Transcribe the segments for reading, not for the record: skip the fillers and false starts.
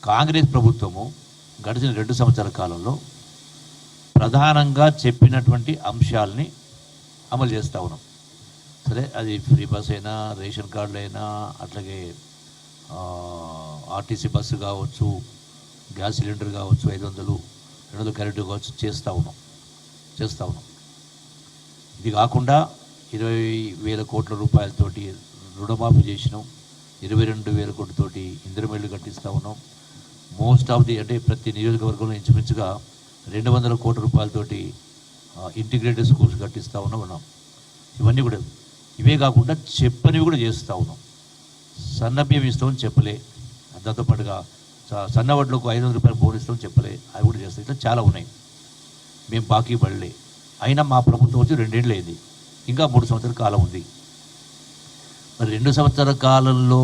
కాంగ్రెస్ ప్రభుత్వము గడిచిన 2 సంవత్సరాల కాలంలో ప్రధానంగా చెప్పినటువంటి అంశాలని అమలు చేస్తూ ఉన్నాం. సరే, అది ఫ్రీ బస్ అయినా, రేషన్ కార్డులు అయినా, అట్లాగే ఆర్టీసీ బస్సు కావచ్చు, గ్యాస్ సిలిండర్ కావచ్చు, 500 కరెంటు కావచ్చు, చేస్తూ ఉన్నాం. ఇది కాకుండా 20,000 కోట్ల రూపాయలతోటి రుణమాఫీ చేసినాం. 22,000 కోట్లతోటి ఇందిరమిల్లు కట్టిస్తూ ఉన్నాం. మోస్ట్ ఆఫ్ ది అంటే ప్రతి నియోజకవర్గంలో ఇంచుమించుగా 200 కోట్ల రూపాయలతోటి ఇంటిగ్రేటెడ్ స్కూల్స్ కట్టిస్తూ ఉన్నాం. ఇవన్నీ కూడా, ఇవే కాకుండా చెప్పనివి కూడా చేస్తూ ఉన్నాం. సన్నబియ్యం ఇస్తామని చెప్పలే, దాంతోపాటుగా సన్నవడ్లకు 500 రూపాయలు బోన్ ఇస్తామని చెప్పలే, అవి కూడా చేస్తాం. ఇట్లా చాలా ఉన్నాయి. మేము బాకీ పడలే. అయినా మా ప్రభుత్వం వచ్చి 2 ఏళ్ళు అయింది, ఇంకా 3 సంవత్సరాల కాలం ఉంది. మరి 2 సంవత్సరాల కాలంలో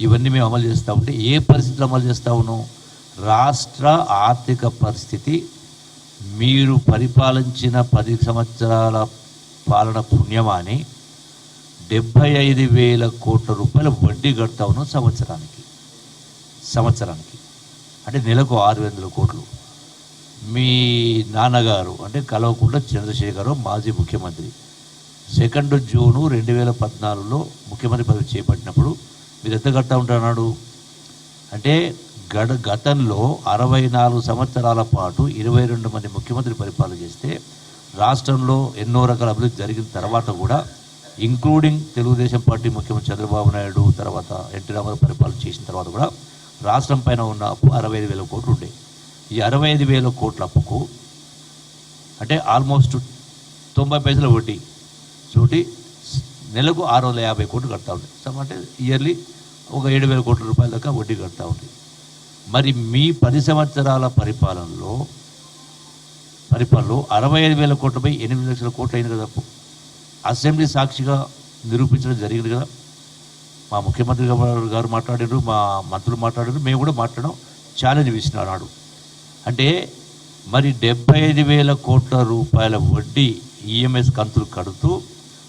ఇవన్నీ మేము అమలు చేస్తూ ఉంటే ఏ పరిస్థితులు అమలు చేస్తూ ఉన్నాం? రాష్ట్ర ఆర్థిక పరిస్థితి మీరు పరిపాలించిన 10 సంవత్సరాల పాలన పుణ్యమాని 75,000 కోట్ల రూపాయల వడ్డీ కడతా ఉన్నాం సంవత్సరానికి. అంటే నెలకు 600 కోట్లు. మీ నాన్నగారు అంటే కల్వకుంట్ల చంద్రశేఖర్ మాజీ ముఖ్యమంత్రి 2 జూన్ 2014లో ముఖ్యమంత్రి పదవి చేపట్టినప్పుడు మీరు ఎంత కడతా ఉంటున్నాడు అంటే గతంలో 64 సంవత్సరాల పాటు 22 మంది ముఖ్యమంత్రి పరిపాలన చేస్తే రాష్ట్రంలో ఎన్నో రకాల అభివృద్ధి జరిగిన తర్వాత కూడా, ఇంక్లూడింగ్ తెలుగుదేశం పార్టీ ముఖ్యమంత్రి చంద్రబాబు నాయుడు తర్వాత ఎన్టీ రామారావు పరిపాలన చేసిన తర్వాత కూడా రాష్ట్రం పైన ఉన్న అప్పు 65,000 కోట్లు ఉండే. ఈ 65,000 కోట్ల అప్పుకు అంటే ఆల్మోస్ట్ 90 పైసల వడ్డీ చోటి నెలకు 650 కోట్లు కడతా ఉంది. అంటే ఇయర్లీ ఒక 7,000 కోట్ల రూపాయల దాకా వడ్డీ కడతా ఉంది. మరి మీ 10 సంవత్సరాల పరిపాలనలో 65,000 కోట్లపై 8 లక్షల కోట్లు అయింది కదా. అసెంబ్లీ సాక్షిగా నిరూపించడం జరిగింది కదా. మా ముఖ్యమంత్రి గారు మాట్లాడారు, మా మంత్రులు మాట్లాడారు, మేము కూడా మాట్లాడడం, ఛాలెంజ్ విసినాడు. అంటే మరి 75,000 కోట్ల రూపాయల వడ్డీ ఈఎంఎస్ కంతులు కడుతూ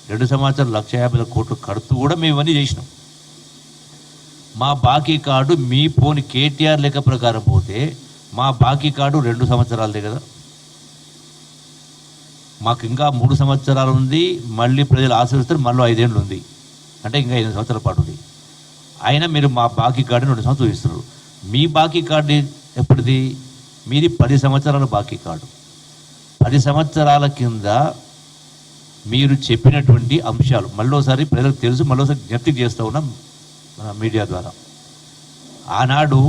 2 సంవత్సరాలు 150,000 కోట్లు కడుతూ కూడా మేము ఇవన్నీ చేసినాం. మా బాకీ కార్డు మీ పోని కేటీఆర్ లెక్క ప్రకారం పోతే మా బాకీ కార్డు 2 సంవత్సరాలదే కదా. మాకు ఇంకా 3 సంవత్సరాలు ఉంది. మళ్ళీ ప్రజలు ఆశీర్వదిస్తారు, మళ్ళీ 5 ఏళ్ళు ఉంది. అంటే ఇంకా 5 సంవత్సరాల పాటు ఉంది. అయినా మీరు మా బాకీ కార్డుని 2 సంవత్సరాలు ఇస్తున్నారు. మీ బాకీ కార్డు ఎప్పటిది? మీది 10 సంవత్సరాల బాకీ కార్డు. 10 సంవత్సరాల కింద మీరు చెప్పినటువంటి అంశాలు మళ్ళోసారి ప్రజలకు తెలుసు, మళ్ళోసారి జ్ఞప్తికి చేస్తూ ఉన్నాం మీడియా ద్వారా. ఆనాడు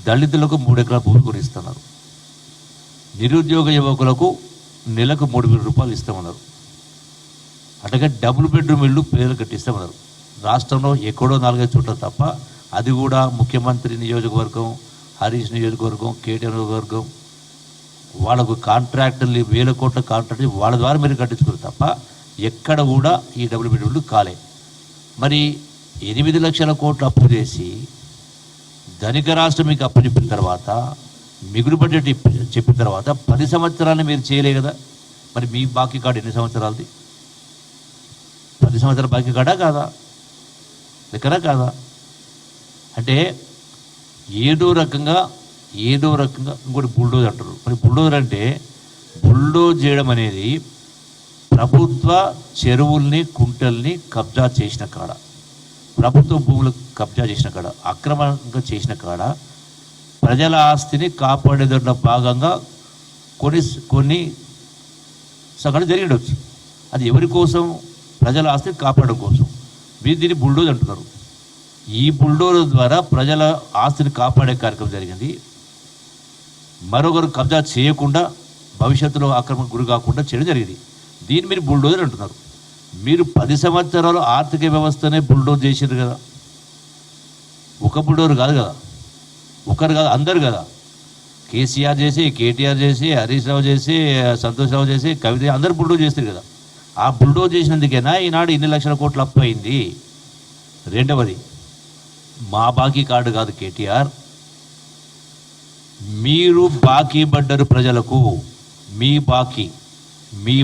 దళితులకు 3 ఎకరాల భూమి కూడా ఇస్తున్నారు. నిరుద్యోగ యువకులకు నెలకు 3,000 రూపాయలు ఇస్తామన్నారు. అట్లాగే డబుల్ బెడ్రూమ్ ఇళ్ళు పేర్లు కట్టిస్తామన్నారు. రాష్ట్రంలో ఎక్కడో 4-5 చోట్ల తప్ప, అది కూడా ముఖ్యమంత్రి నియోజకవర్గం, హరీష్ నియోజకవర్గం, కేటీఆర్ నియోజకవర్గం, వాళ్ళకు కాంట్రాక్టర్లు 1,000 కోట్ల కాంట్రాక్ట్ వాళ్ళ ద్వారా మీరు కట్టించుకోరు తప్ప ఎక్కడ కూడా ఈ డబుల్ బెడ్రూమ్లు కాలే. మరి 8 లక్షల కోట్లు అప్పు చేసి ధనిక రాష్ట్రం మీకు అప్పు చెప్పిన తర్వాత, మిగులు బడ్జెట్ చెప్పిన తర్వాత 10 సంవత్సరాలు మీరు చేయలే కదా. మరి మీ బాకీ కార్డు ఎన్ని సంవత్సరాలది? 10 సంవత్సరాల బాకీ కార్డా కాదా? లెక్కనా కాదా? అంటే ఏదో రకంగా ఇంకోటి బుల్డోజ్ అంటారు. మరి బుల్డోజర్ అంటే, బుల్డోజ్ చేయడం అనేది ప్రభుత్వ చెరువుల్ని, కుంటల్ని కబ్జా చేసిన కాడ, ప్రభుత్వ భూములు కబ్జా చేసిన కాడ, అక్రమంగా చేసిన కాడ ప్రజల ఆస్తిని కాపాడేదన్న భాగంగా కొన్ని సంఘటన జరిగి ఉండవచ్చు. అది ఎవరి కోసం? ప్రజల ఆస్తిని కాపాడడం కోసం. మీరు దీన్ని బుల్డోజ్ అంటున్నారు. ఈ బుల్డోజ్ ద్వారా ప్రజల ఆస్తిని కాపాడే కార్యక్రమం జరిగింది. మరొకరు కబ్జా చేయకుండా, భవిష్యత్తులో ఆక్రమణకు గురి కాకుండా చేయడం జరిగింది. దీన్ని మీరు బుల్డోజర్ అంటున్నారు. మీరు 10 సంవత్సరాలు ఆర్థిక వ్యవస్థనే బుల్డోజ్ చేసారు కదా. ఒక బుల్డోజర్ కాదు కదా, ఒకరు కాదు, అందరు కదా. కేసీఆర్ చేసి, కేటీఆర్ చేసి, హరీష్ రావు చేసి, సంతోష్ రావు చేసి, కవిత, అందరు బుల్డోజ్ చేస్తారు కదా. ఆ బుల్డోజ్ చేసినందుకేనా ఈనాడు 2 లక్షల కోట్లు అప్పు అయింది. రెండవది, మా బాకీ కార్డు కాదు కేటీఆర్, మీరు బాకీ పడ్డారు ప్రజలకు. మీ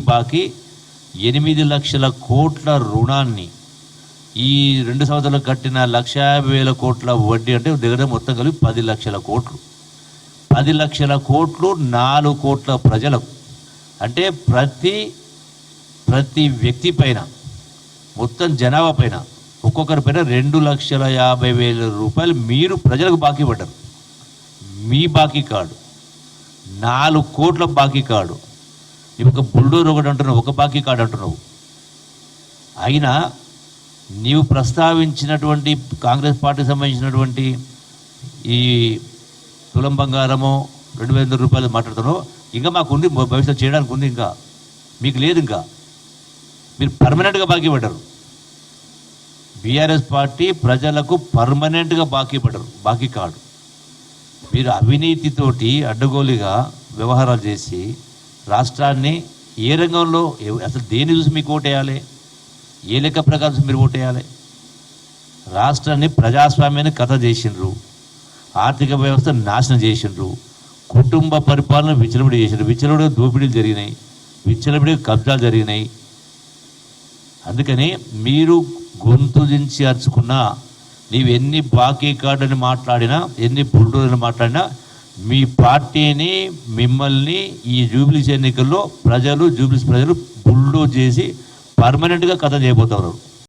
బాకీ 8 లక్షల కోట్ల రుణాన్ని ఈ 2 సంవత్సరాలు కట్టిన 1,50,000 కోట్ల వడ్డీ అంటే దగ్గర మొత్తం కలిపి 10 లక్షల కోట్లు. 10 లక్షల కోట్లు 4 కోట్ల ప్రజలకు, అంటే ప్రతి వ్యక్తి పైన, మొత్తం జనాభా పైన, ఒక్కొక్కరి పైన 2,50,000 రూపాయలు మీరు ప్రజలకు బాకీ పడ్డారు. మీ బాకీ కార్డు 4 కోట్ల బాకీ కార్డు. నీవు ఒక బుల్డోర్ ఒకటి అంటున్నావు, ఒక బాకీ కార్డు అంటున్నావు. అయినా నీవు ప్రస్తావించినటువంటి కాంగ్రెస్ పార్టీకి సంబంధించినటువంటి ఈ తులం బంగారము 2,500 రూపాయలు మాట్లాడుతున్నావు. ఇంకా మాకు ఉంది, భవిష్యత్తు చేయడానికి ఉంది, ఇంకా మీకు లేదు. ఇంకా మీరు పర్మనెంట్గా బాకీ పడ్డారు. బీఆర్ఎస్ పార్టీ ప్రజలకు పర్మనెంట్గా బాకీ పడ్డారు, బాకీ కార్డు. మీరు అవినీతితోటి అడ్డగోలుగా వ్యవహారాలు చేసి రాష్ట్రాన్ని ఏ రంగంలో అసలు దేన్ని చూసి మీకు ఓటేయాలి, ఏ లెక్క ప్రకారం మీరు ఓటేయాలి? రాష్ట్రాన్ని ప్రజాస్వామ్యాన్ని కథ చేసిండ్రు, ఆర్థిక వ్యవస్థ నాశనం చేసిండ్రు, కుటుంబ పరిపాలన విచ్చలవిడి చేసిండ్రు, విచ్చలవిడిగా దోపిడీలు జరిగినాయి, విచ్చలవిడిగా కబ్జాలు జరిగినాయి. అందుకని మీరు గొంతు దించి అరుచుకున్నా, నీవు ఎన్ని బాకీ కార్డుని మాట్లాడినా, ఎన్ని బుల్డోజర్ని మాట్లాడినా, మీ పార్టీని, మిమ్మల్ని ఈ జూబ్లీస్ ఎన్నికల్లో జూబ్లీస్ ప్రజలు బుల్డోజ్ చేసి పర్మనెంట్గా కథ చేయబోతున్నారు.